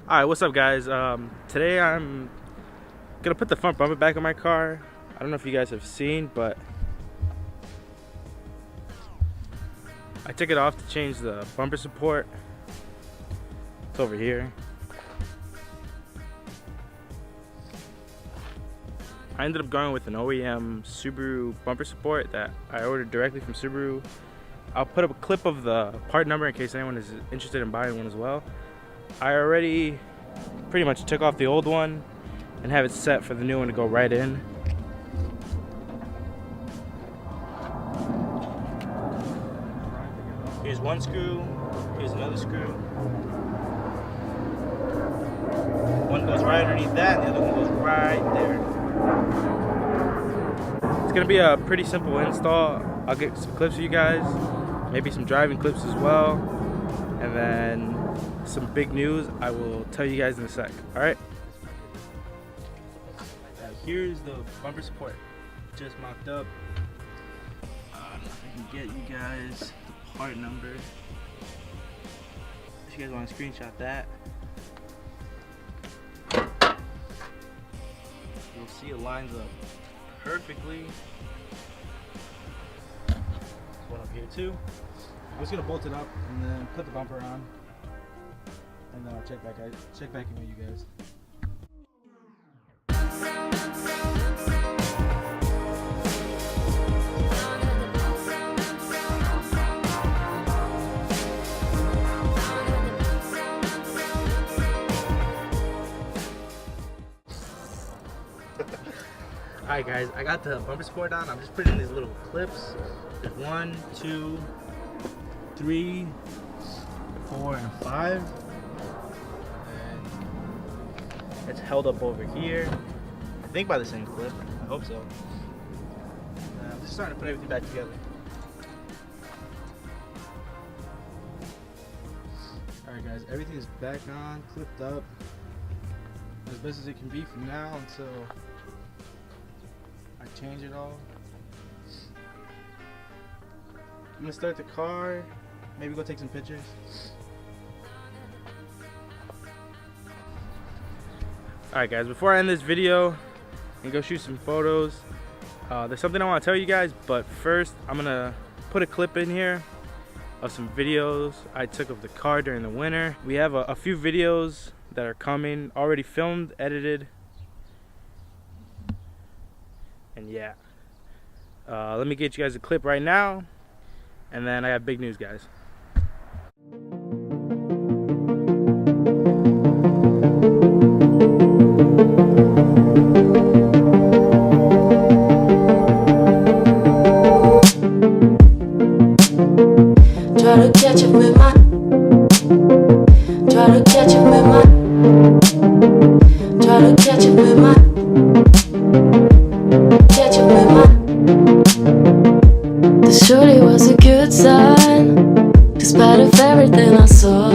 Alright, what's up guys? Today I'm gonna put the front bumper back on my car. I don't know if you guys have seen, but I took it off to change the bumper support. It's over here. I ended up going with an OEM Subaru bumper support that I ordered directly from Subaru. I'll put up a clip of the part number in case anyone is interested in buying one as well. I already pretty much took off the old one and have it set for the new one to go right in. Here's one screw, here's another screw. One goes right underneath that, and the other one goes right there. It's gonna be a pretty simple install. I'll get some clips for you guys, maybe some driving clips as well, and then some big news I will tell you guys in a sec. Alright? Here's the bumper support. Just mocked up. If I can get you guys the part number. If you guys want to screenshot that. You'll see it lines up perfectly. There's one up here too. I'm just gonna bolt it up and then put the bumper on. And then I'll check back in with you guys. Alright guys, I got the bumper support on. I'm just putting in these little clips. There's 1, 2, 3, 4, and 5. It's held up over here. I think by the same clip. I hope so. I'm just starting to put everything back together. Alright guys, everything is back on, clipped up as best as it can be from now until I change it all. I'm gonna start the car, maybe go take some pictures. Alright guys, before I end this video and go shoot some photos, there's something I want to tell you guys, but first I'm gonna put a clip in here of some videos I took of the car during the winter. We have a few videos that are coming, already filmed, edited, and yeah. Let me get you guys a clip right now, and then I have big news, guys. Try to catch up with my This surely was a good sign, despite of everything I saw.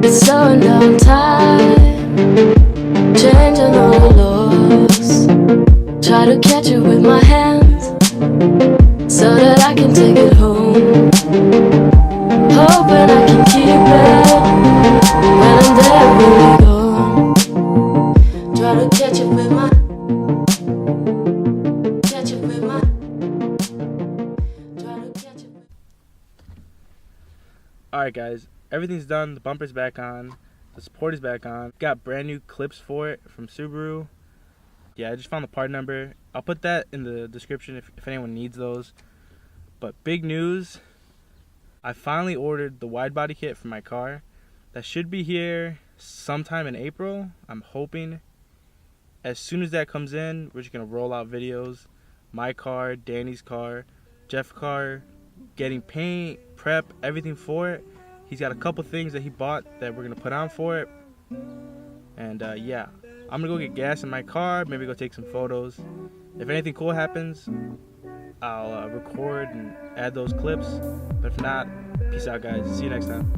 It's slowing down time, changing all the laws. Try to catch it with my hands, so that I can take it home. Hoping I can keep it when I'm there, when we go. Try to catch it with my Alright guys, everything's done, the bumper's back on, the support is back on. Got brand new clips for it from Subaru. Yeah, I just found the part number. I'll put that in the description if anyone needs those. But big news, I finally ordered the wide body kit for my car. That should be here sometime in April, I'm hoping. As soon as that comes in, we're just going to roll out videos. My car, Danny's car, Jeff's car, getting paint, prep, everything for it. He's got a couple things that he bought that we're going to put on for it. And yeah, I'm going to go get gas in my car, maybe go take some photos. If anything cool happens, I'll record and add those clips. But if not, peace out guys. See you next time.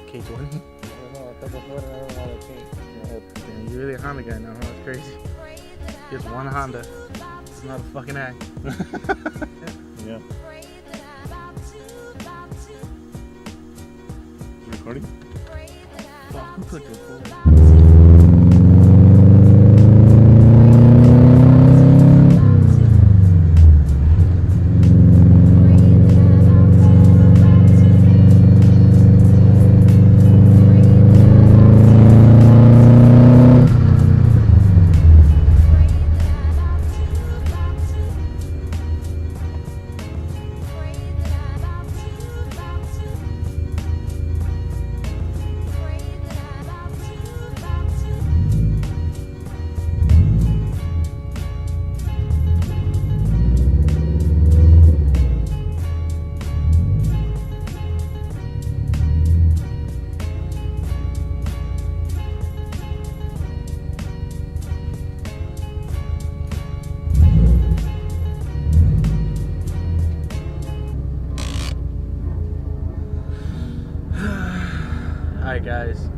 K20. I don't know. I thought before that I don't know how to change. Damn, you're really a Honda guy now, huh? That's crazy. He has one Honda. It's not a fucking act. Yeah. Recording? Fuck, who clicked record? Alright guys,